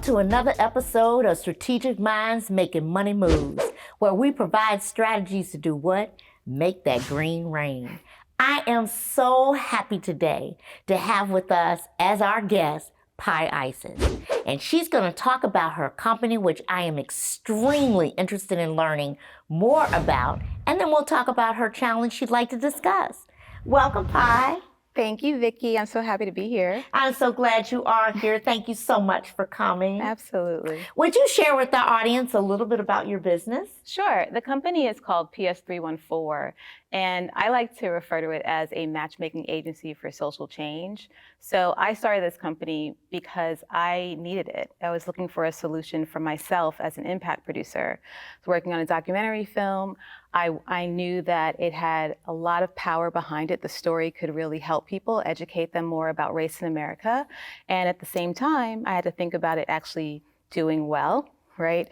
to another episode of Strategic Minds Making Money Moves, where we provide strategies to do what? Make that green rain. I am so happy today to have with us as our guest, Pi Isis. And she's going to talk about her company, which I am extremely interested in learning more about. And then we'll talk about her challenge she'd like to discuss. Welcome, Pi. Thank you, Vicki. I'm so happy to be here. I'm so glad you are here. Thank you so much for coming. Absolutely. Would you share with our audience a little bit about your business? Sure. The company is called PS314, and I like to refer to it as a matchmaking agency for social change. So I started this company because I needed it. I was looking for a solution for myself as an impact producer. I was working on a documentary film. I knew that it had a lot of power behind it. The story could really help people, educate them more about race in America. And at the same time, I had to think about it actually doing well, right?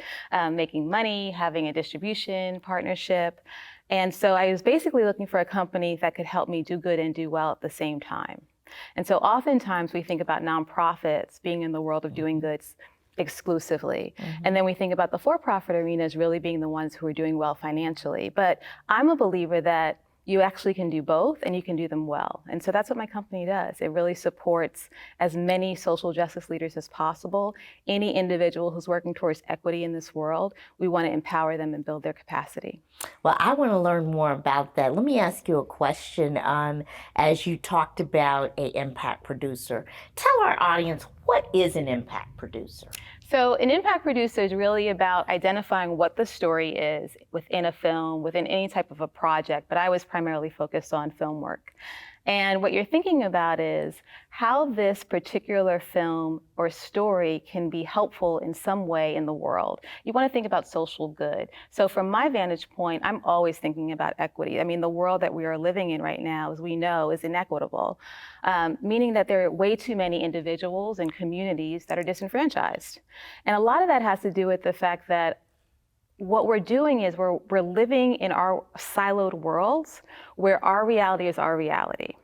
Making money, having a distribution partnership. And so I was basically looking for a company that could help me do good and do well at the same time. And so oftentimes we think about nonprofits being in the world of doing goods exclusively. And then we think about the for-profit arena as really being the ones who are doing well financially. But I'm a believer that you actually can do both and you can do them well. And so that's what my company does. It really supports as many social justice leaders as possible. Any individual who's working towards equity in this world, we want to empower them and build their capacity. Well, I want to learn more about that. Let me ask you a question. As you talked about an impact producer, tell our audience, what is an impact producer? So an impact producer is really about identifying what the story is within a film, within any type of a project, but I was primarily focused on film work. And what you're thinking about is how this particular film or story can be helpful in some way in the world. You want to think about social good. So from my vantage point, I'm always thinking about equity. I mean, the world that we are living in right now, as we know, is inequitable, meaning that there are way too many individuals and communities that are disenfranchised. And a lot of that has to do with the fact that what we're doing is we're living in our siloed worlds where our reality is our reality.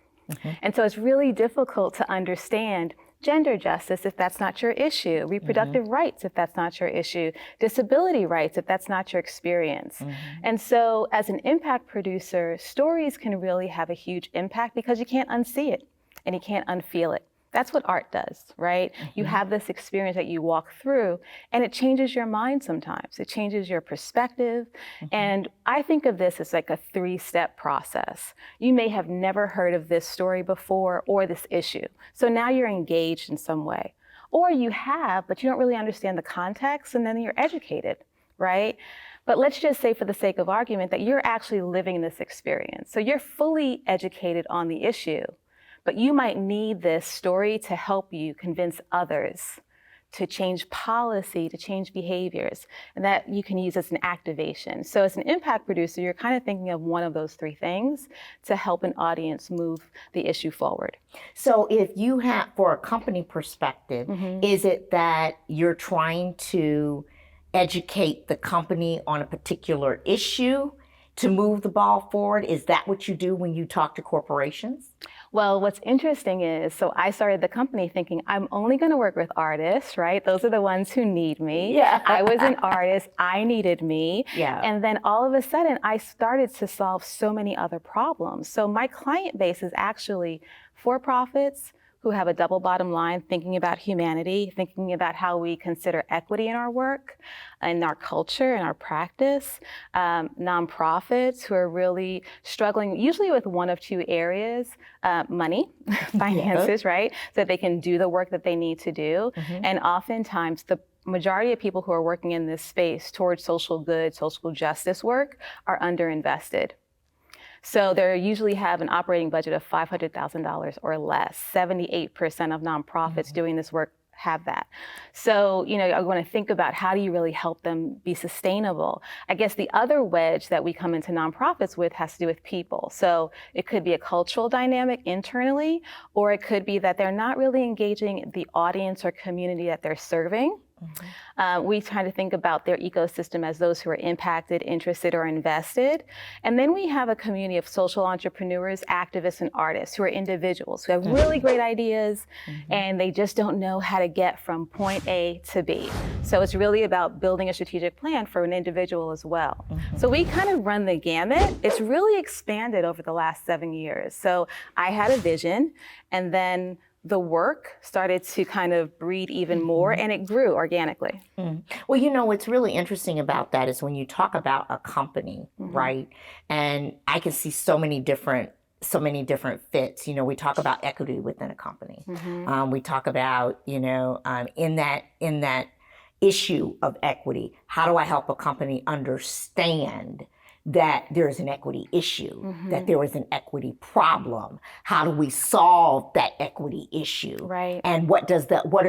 And so it's really difficult to understand gender justice if that's not your issue, reproductive rights if that's not your issue, disability rights if that's not your experience. And so as an impact producer, stories can really have a huge impact because you can't unsee it and you can't unfeel it. That's what art does, right? You have this experience that you walk through and it changes your mind sometimes. It changes your perspective. And I think of this as like a 3-step process. You may have never heard of this story before or this issue. So now you're engaged in some way. Or you have, but you don't really understand the context and then you're educated, right? But let's just say for the sake of argument that you're actually living this experience. So you're fully educated on the issue. But you might need this story to help you convince others to change policy, to change behaviors, and that you can use as an activation. So as an impact producer, you're kind of thinking of one of those 3 things to help an audience move the issue forward. So if you have, for a company perspective, is it that you're trying to educate the company on a particular issue to move the ball forward? Is that what you do when you talk to corporations? Well, what's interesting is, so I started the company thinking I'm only going to work with artists, right? Those are the ones who need me. I was an artist. I needed me. And then all of a sudden, I started to solve so many other problems. So my client base is actually for-profits who have a double bottom line, thinking about humanity, thinking about how we consider equity in our work, in our culture, in our practice, nonprofits who are really struggling, usually with one of 2 areas, money, finances, right? So that they can do the work that they need to do. And oftentimes the majority of people who are working in this space towards social good, social justice work are underinvested. So they usually have an operating budget of $500,000 or less. 78% of nonprofits doing this work have that. So, you know, I want to think about how do you really help them be sustainable? I guess the other wedge that we come into nonprofits with has to do with people. So it could be a cultural dynamic internally, or it could be that they're not really engaging the audience or community that they're serving. We try to think about their ecosystem as those who are impacted, interested, or invested. And then we have a community of social entrepreneurs, activists, and artists who are individuals who have really great ideas and they just don't know how to get from point A to B. So it's really about building a strategic plan for an individual as well. So we kind of run the gamut. It's really expanded over the last 7 years. So I had a vision, and then the work started to kind of breed even more, and it grew organically. Well, you know, what's really interesting about that is when you talk about a company, right? And I can see so many different fits. You know, we talk about equity within a company. We talk about, you know, in that issue of equity, how do I help a company understand that there is an equity issue, that there is an equity problem? How do we solve that equity issue? Right. And what do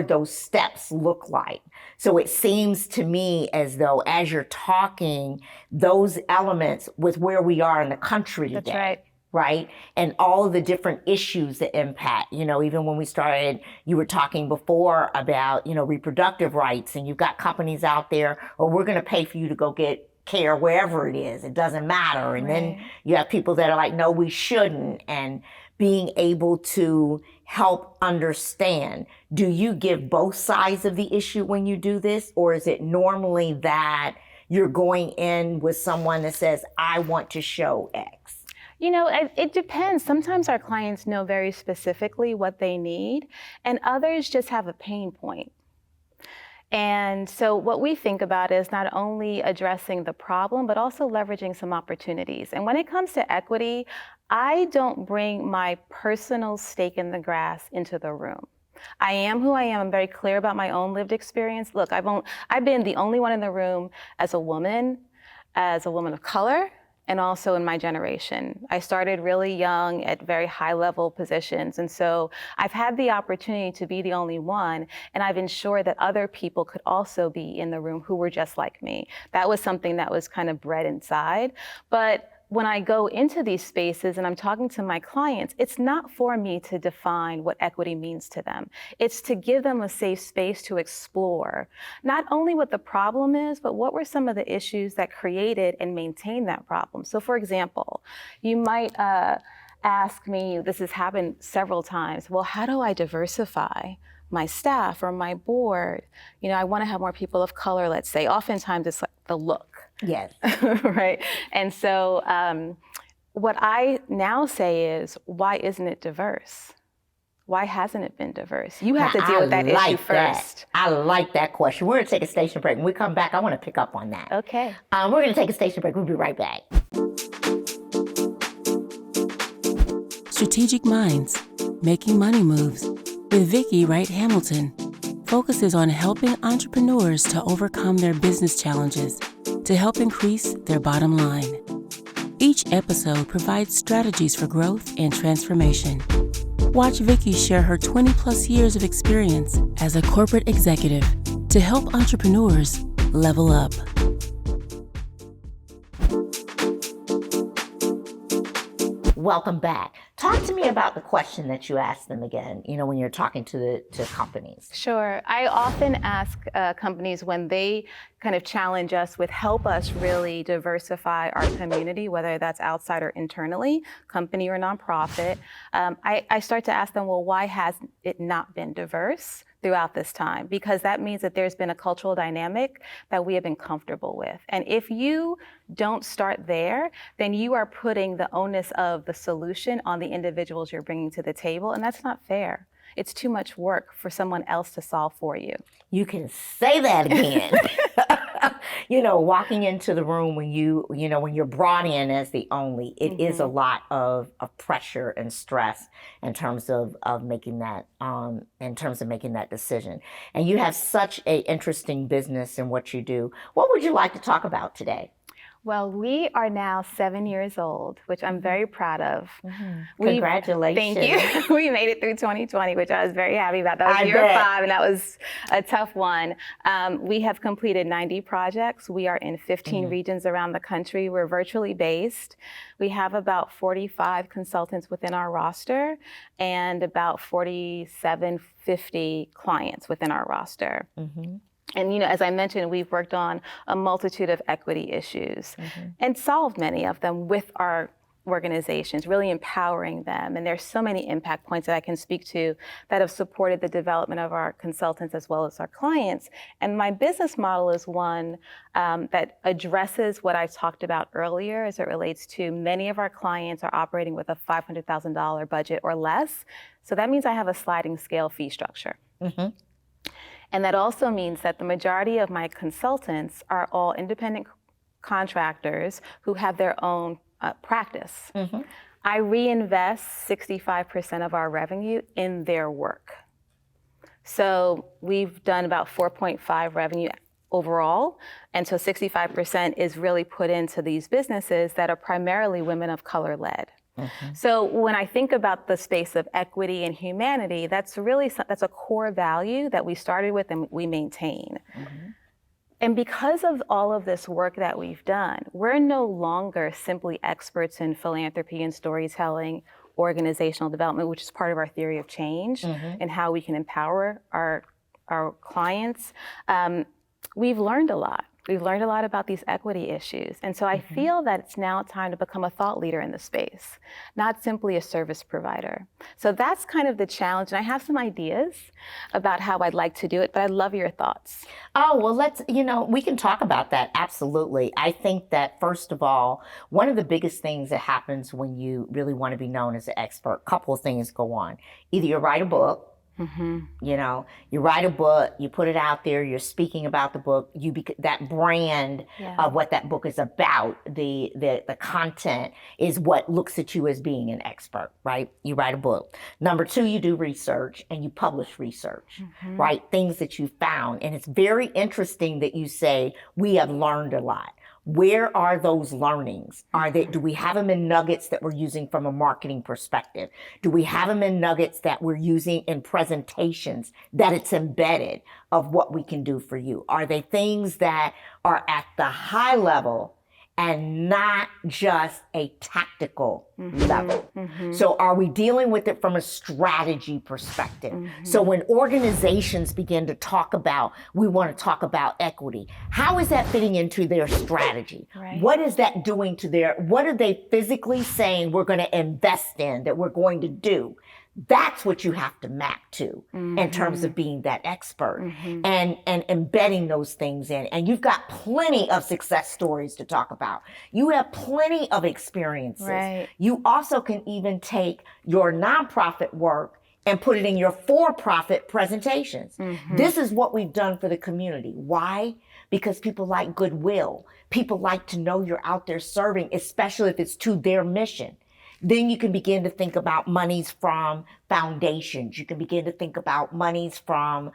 those steps look like? So it seems to me as though, as you're talking, those elements with where we are in the country today. That's right. Right? And all of the different issues that impact, you know, even when we started, you were talking before about, you know, reproductive rights, and you've got companies out there, or we're going to pay for you to go get care wherever it is. It doesn't matter. And then you have people that are like, no, we shouldn't. And being able to help understand, do you give both sides of the issue when you do this? Or is it normally that you're going in with someone that says, I want to show X? You know, it depends. Sometimes our clients know very specifically what they need, and others just have a pain point. And so what we think about is not only addressing the problem, but also leveraging some opportunities. And when it comes to equity, I don't bring my personal stake in the grass into the room. I am who I am. I'm very clear about my own lived experience. Look, I've been the only one in the room as a woman of color, and also in my generation. I started really young at very high level positions. And so I've had the opportunity to be the only one, and I've ensured that other people could also be in the room who were just like me. That was something that was kind of bred inside. But when I go into these spaces and I'm talking to my clients, it's not for me to define what equity means to them. It's to give them a safe space to explore not only what the problem is, but what were some of the issues that created and maintained that problem. So for example, you might ask me, this has happened several times, well, how do I diversify my staff or my board? You know, I want to have more people of color, let's say. Oftentimes it's like the look. Yes. Right. And so what I now say is, why isn't it diverse? Why hasn't it been diverse? You have to deal with that issue first. I like that question. We're going to take a station break. When we come back, I want to pick up on that. Okay. We're going to take a station break. We'll be right back. Strategic Minds, Making Money Moves with Vicki Wright Hamilton focuses on helping entrepreneurs to overcome their business challenges to help increase their bottom line. Each episode provides strategies for growth and transformation. Watch Vicki share her 20-plus years of experience as a corporate executive to help entrepreneurs level up. Welcome back. Talk to me about the question that you asked them again, you know, when you're talking to companies. Sure. I often ask companies when they kind of challenge us with help us really diversify our community, whether that's outside or internally, company or nonprofit. I start to ask them, well, why has it not been diverse throughout this time? Because that means that there's been a cultural dynamic that we have been comfortable with. And if you don't start there, then you are putting the onus of the solution on the individuals you're bringing to the table, and that's not fair. It's too much work for someone else to solve for you. You can say that again. You know, walking into the room when when you're brought in as the only, it is a lot of pressure and stress in terms of making that decision. And you have such an interesting business in what you do. What would you like to talk about today? Well, we are now 7 years old, which I'm very proud of. Congratulations. Thank you. We made it through 2020, which I was very happy about. That was year 5, and that was a tough one. We have completed 90 projects. We are in 15 regions around the country. We're virtually based. We have about 45 consultants within our roster and about 50 clients within our roster. And, as I mentioned, we've worked on a multitude of equity issues and solved many of them with our organizations, really empowering them. And there's so many impact points that I can speak to that have supported the development of our consultants as well as our clients. And my business model is one that addresses what I talked about earlier as it relates to many of our clients are operating with a $500,000 budget or less. So that means I have a sliding scale fee structure. And that also means that the majority of my consultants are all independent contractors who have their own practice. I reinvest 65% of our revenue in their work. So we've done about 4.5 revenue overall. And so 65% is really put into these businesses that are primarily women of color led. So when I think about the space of equity and humanity, that's a core value that we started with and we maintain. And because of all of this work that we've done, we're no longer simply experts in philanthropy and storytelling, organizational development, which is part of our theory of change and how we can empower our clients. We've learned a lot. We've learned a lot about these equity issues. And so I feel that it's now time to become a thought leader in the space, not simply a service provider. So that's kind of the challenge. And I have some ideas about how I'd like to do it, but I'd love your thoughts. Oh, well, we can talk about that. Absolutely. I think that, first of all, one of the biggest things that happens when you really want to be known as an expert, a couple of things go on. Either you write a book, you write a book, you put it out there, you're speaking about the book, that brand of what that book is about, the content is what looks at you as being an expert, right? You write a book. Number two, you do research and you publish research, right? Things that you found. And it's very interesting that you say, we have learned a lot. Where are those learnings? Do we have them in nuggets that we're using from a marketing perspective? Do we have them in nuggets that we're using in presentations that it's embedded of what we can do for you? Are they things that are at the high level and not just a tactical level? So are we dealing with it from a strategy perspective? So when organizations begin to talk about, we want to talk about equity, how is that fitting into their strategy? What is that doing to what are they physically saying we're going to invest in, that we're going to do? That's what you have to map to in terms of being that expert and embedding those things in. And you've got plenty of success stories to talk about. You have plenty of experiences. You also can even take your nonprofit work and put it in your for-profit presentations. This is what we've done for the community. Why? Because people like goodwill. People like to know you're out there serving, especially if it's to their mission. Then you can begin to think about monies from foundations. You can begin to think about monies from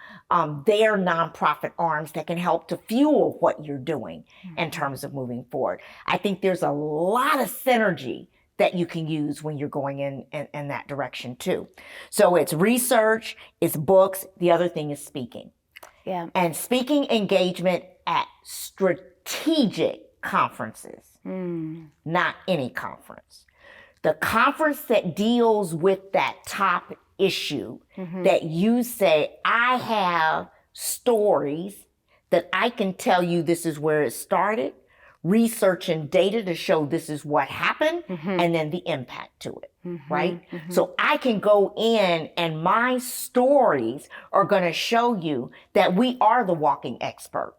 their nonprofit arms that can help to fuel what you're doing in terms of moving forward. I think there's a lot of synergy that you can use when you're going in that direction too. So it's research, it's books. The other thing is speaking. And speaking engagement at strategic conferences, not any conference. The conference that deals with that top issue that you say, I have stories that I can tell you this is where it started, research and data to show this is what happened, and then the impact to it, right? So I can go in and my stories are going to show you that we are the walking expert,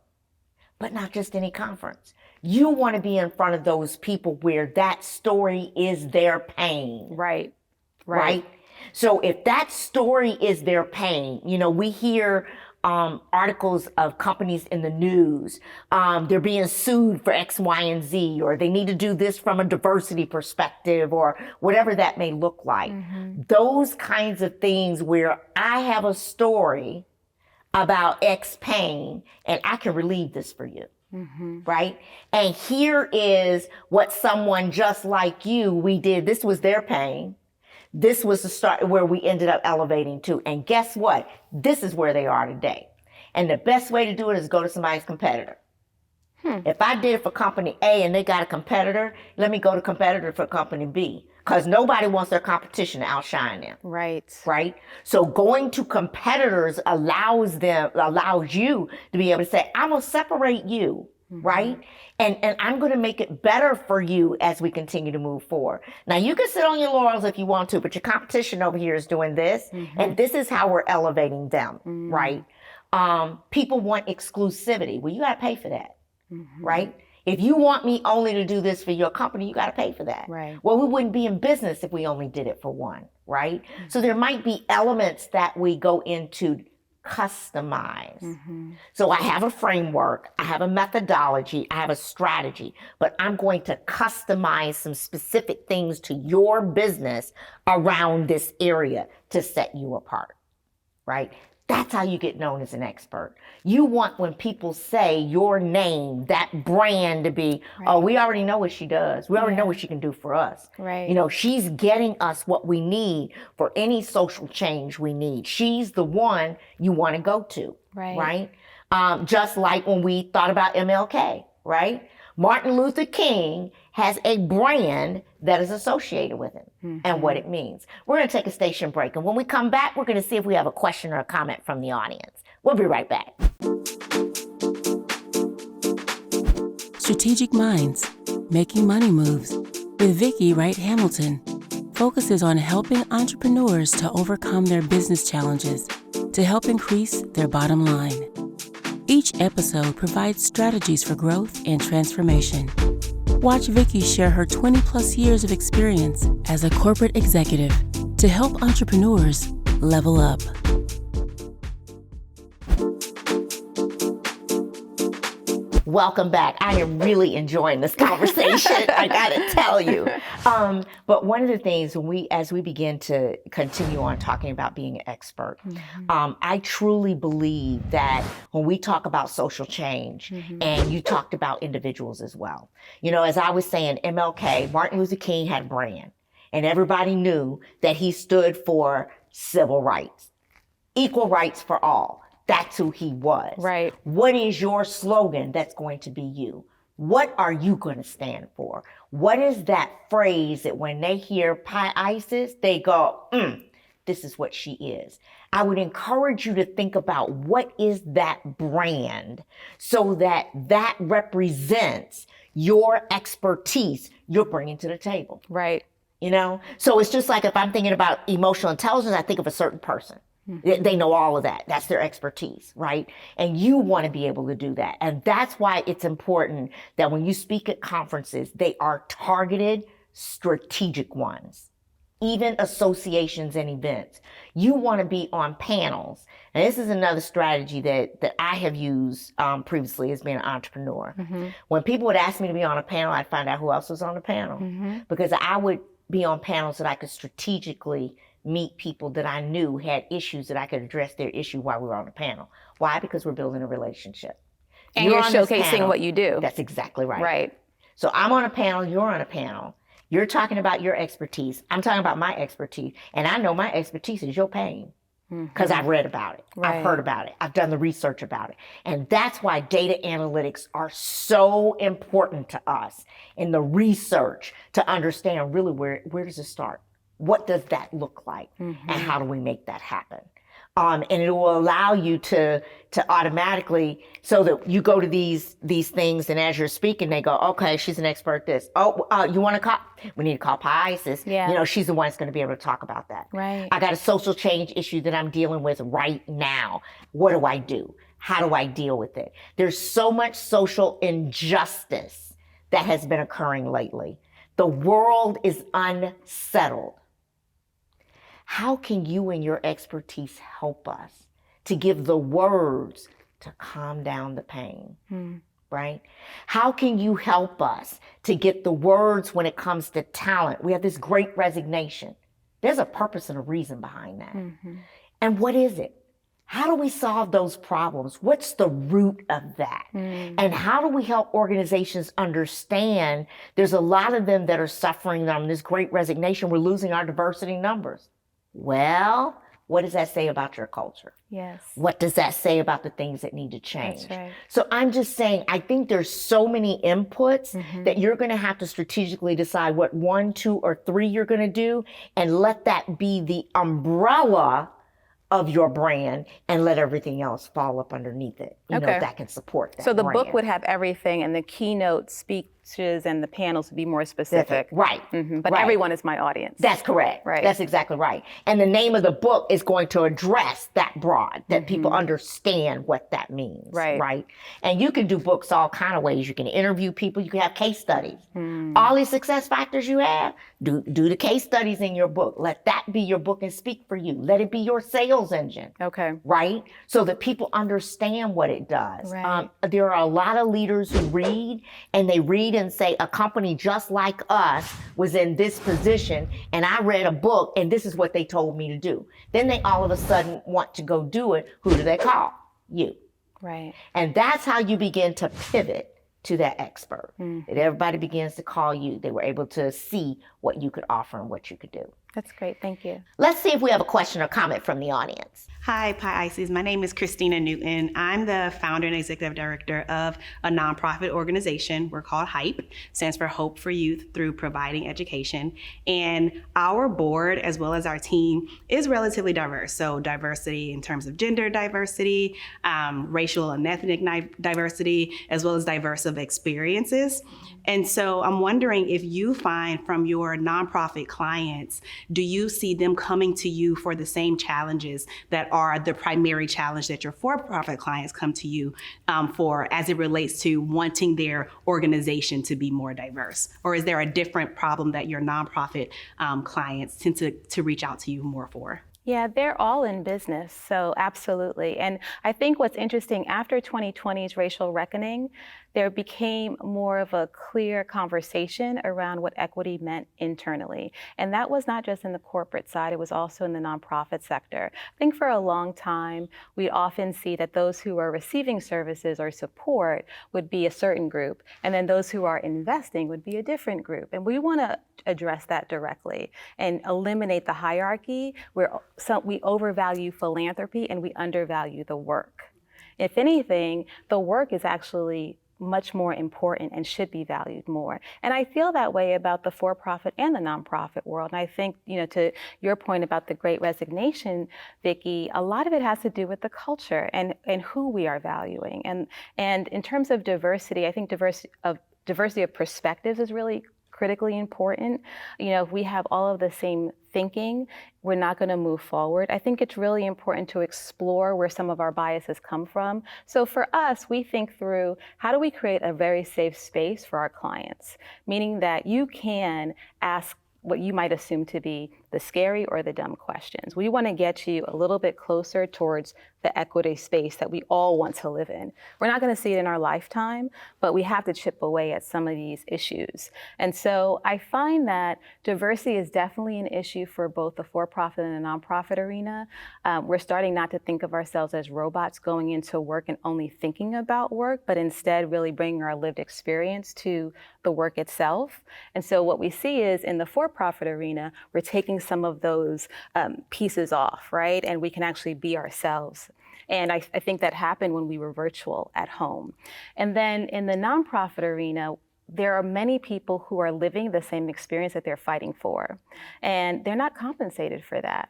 but not just any conference. You want to be in front of those people where that story is their pain. Right? So if that story is their pain, we hear articles of companies in the news, they're being sued for X, Y, and Z, or they need to do this from a diversity perspective, or whatever that may look like. Those kinds of things where I have a story about X pain and I can relieve this for you. Right? And here is what someone just like you, we did. This was their pain. This was the start where we ended up elevating to. And guess what? This is where they are today. And the best way to do it is go to somebody's competitor. If I did it for company A and they got a competitor, let me go to competitor for company B. because nobody wants their competition to outshine them. Right. Right? So going to competitors allows you to be able to say, I'm going to separate you, right? And I'm going to make it better for you as we continue to move forward. Now, you can sit on your laurels if you want to, but your competition over here is doing this, and this is how we're elevating them, right? People want exclusivity. Well, you got to pay for that, right? If you want me only to do this for your company, you got to pay for that. Right. Well, we wouldn't be in business if we only did it for one, right? So there might be elements that we go into customize. So I have a framework, I have a methodology, I have a strategy, but I'm going to customize some specific things to your business around this area to set you apart, right? That's how you get known as an expert. You want, when people say your name, that brand, to be, oh, we already know what she does. We already know what she can do for us. Right. You know, she's getting us what we need for any social change we need. She's the one you want to go to, right? Just like when we thought about MLK, right? Martin Luther King has a brand that is associated with him and what it means. We're going to take a station break. And when we come back, we're going to see if we have a question or a comment from the audience. We'll be right back. Strategic Minds, Making Money Moves with Vicki Wright Hamilton focuses on helping entrepreneurs to overcome their business challenges to help increase their bottom line. Each episode provides strategies for growth and transformation. Watch Vicki share her 20-plus years of experience as a corporate executive to help entrepreneurs level up. Welcome back. I am really enjoying this conversation. I gotta tell you. But one of the things as we begin to continue on talking about being an expert, I truly believe that when we talk about social change, and you talked about individuals as well, you know, as I was saying, MLK, Martin Luther King had a brand, and everybody knew that he stood for civil rights, equal rights for all. That's who he was. Right. What is your slogan that's going to be you? What are you going to stand for? What is that phrase that when they hear Pi Isis, they go, this is what she is. I would encourage you to think about what is that brand so that that represents your expertise you're bringing to the table. Right. You know? So it's just like if I'm thinking about emotional intelligence, I think of a certain person. They know all of that. That's their expertise, right? And you want to be able to do that. And that's why it's important that when you speak at conferences, they are targeted, strategic ones, even associations and events. You want to be on panels. And this is another strategy that I have used previously as being an entrepreneur. When people would ask me to be on a panel, I'd find out who else was on the panel because I would be on panels that I could strategically meet people that I knew had issues that I could address their issue while we were on the panel. Why? Because we're building a relationship. And you're on this showcasing panel. what you do. That's exactly right. Right. So I'm on a panel, you're on a panel. You're talking about your expertise. I'm talking about my expertise. And I know my expertise is your pain because I've read about it. Right. I've heard about it. I've done the research about it. And that's why data analytics are so important to us in the research to understand really where does it start? What does that look like? And how do we make that happen? And it will allow you to automatically, so that you go to these things, and as you're speaking, they go, okay, she's an expert at this. Oh, you want to call? We need to call Pi Isis. Yeah. You know, she's the one that's going to be able to talk about that. Right. I got a social change issue that I'm dealing with right now. What do I do? How do I deal with it? There's so much social injustice that has been occurring lately. The world is unsettled. How can you and your expertise help us to give the words to calm down the pain, right? How can you help us to get the words when it comes to talent? We have this great resignation. There's a purpose and a reason behind that. And what is it? How do we solve those problems? What's the root of that? And how do we help organizations understand there's a lot of them that are suffering from this great resignation? We're losing our diversity numbers. Well, What does that say about your culture? Yes. What does that say about the things that need to change? That's right. So I'm just saying, I think there's so many inputs that you're going to have to strategically decide what 1, 2, or 3 you're going to do, and let that be the umbrella of your brand, and let everything else fall up underneath it, that can support that So the brand. book would have everything, and the keynote speeches and the panels would be more specific. Right. But right. everyone is my audience. That's correct. Right. That's exactly right. And the name of the book is going to address that broad, that people understand what that means. Right. And you can do books all kind of ways. You can interview people. You can have case studies. All these success factors you have, do the case studies in your book. Let that be your book and speak for you. Let it be your sales engine. Okay. Right? So that people understand what it does. Right. There are a lot of leaders who read, and they read and say, a company just like us was in this position, and I read a book, and this is what they told me to do. Then they all of a sudden want to go do it. Who do they call? You. Right. And that's how you begin to pivot to that expert. That everybody begins to call you. They were able to see what you could offer and what you could do. That's great. Thank you. Let's see if we have a question or comment from the audience. Hi, Pi Ices. My name is Christina Newton. I'm the founder and executive director of a nonprofit organization. We're called HYPE, stands for Hope for Youth Through Providing Education. And our board, as well as our team, is relatively diverse. So diversity in terms of gender diversity, racial and ethnic diversity, as well as diverse of experiences. And so I'm wondering if you find from your nonprofit clients, do you see them coming to you for the same challenges that are the primary challenge that your for-profit clients come to you for, as it relates to wanting their organization to be more diverse? Or is there a different problem that your nonprofit clients tend to reach out to you more for? Yeah, they're all in business, so absolutely. And I think what's interesting, after 2020's racial reckoning, there became more of a clear conversation around what equity meant internally. And that was not just in the corporate side, it was also in the nonprofit sector. I think for a long time, we often see that those who are receiving services or support would be a certain group, and then those who are investing would be a different group. And we want to address that directly and eliminate the hierarchy where we overvalue philanthropy and we undervalue the work. If anything, the work is actually much more important and should be valued more. And I feel that way about the for-profit and the nonprofit world. And I think, to your point about the Great Resignation, Vicki, a lot of it has to do with the culture and who we are valuing. And in terms of diversity, I think diversity of perspectives is really critically important. If we have all of the same thinking, we're not going to move forward. I think it's really important to explore where some of our biases come from. So for us, we think through, how do we create a very safe space for our clients? Meaning that you can ask what you might assume to be the scary or the dumb questions. We want to get you a little bit closer towards the equity space that we all want to live in. We're not going to see it in our lifetime, but we have to chip away at some of these issues. And so I find that diversity is definitely an issue for both the for-profit and the nonprofit arena. We're starting not to think of ourselves as robots going into work and only thinking about work, but instead really bringing our lived experience to the work itself. And so what we see is in the for-profit arena, we're taking some of those pieces off, right? And we can actually be ourselves. And I think that happened when we were virtual at home. And then in the nonprofit arena, there are many people who are living the same experience that they're fighting for. And they're not compensated for that,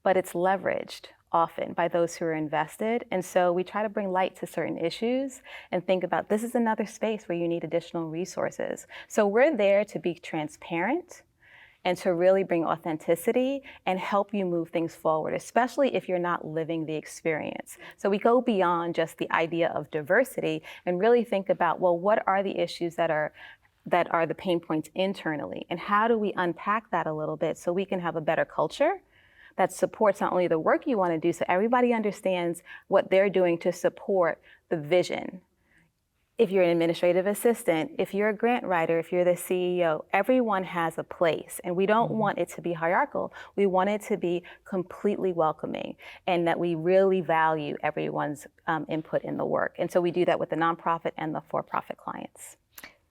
but it's leveraged often by those who are invested. And so we try to bring light to certain issues and think about, this is another space where you need additional resources. So we're there to be transparent and to really bring authenticity and help you move things forward, especially if you're not living the experience. So we go beyond just the idea of diversity and really think about, well, what are the issues that are the pain points internally? And how do we unpack that a little bit so we can have a better culture that supports not only the work you want to do, so everybody understands what they're doing to support the vision. If you're an administrative assistant, if you're a grant writer, if you're the CEO, everyone has a place. And we don't want it to be hierarchical. We want it to be completely welcoming and that we really value everyone's input in the work. And so we do that with the nonprofit and the for-profit clients.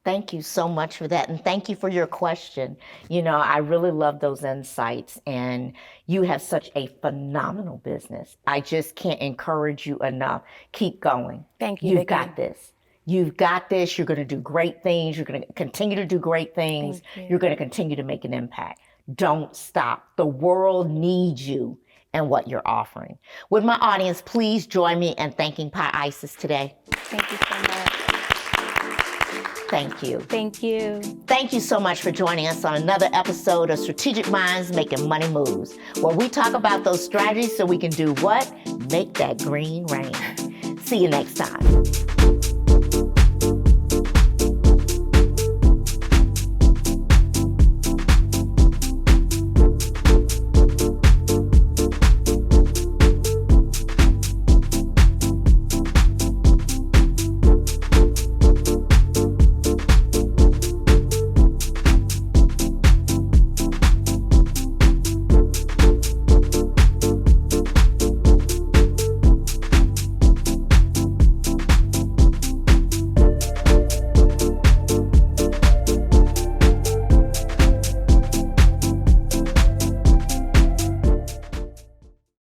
Thank you so much for that. And thank you for your question. You know, I really love those insights. And you have such a phenomenal business. I just can't encourage you enough. Keep going. Thank you, You've Vicki. got this. You've got this. You're going to do great things. You're going to continue to do great things. Thank you. You're going to continue to make an impact. Don't stop. The world needs you and what you're offering. Would my audience please join me in thanking Pi Isis today? Thank you so much. Thank you. Thank you. Thank you so much for joining us on another episode of Strategic Minds Making Money Moves, where we talk about those strategies so we can do what? Make that green rain. See you next time.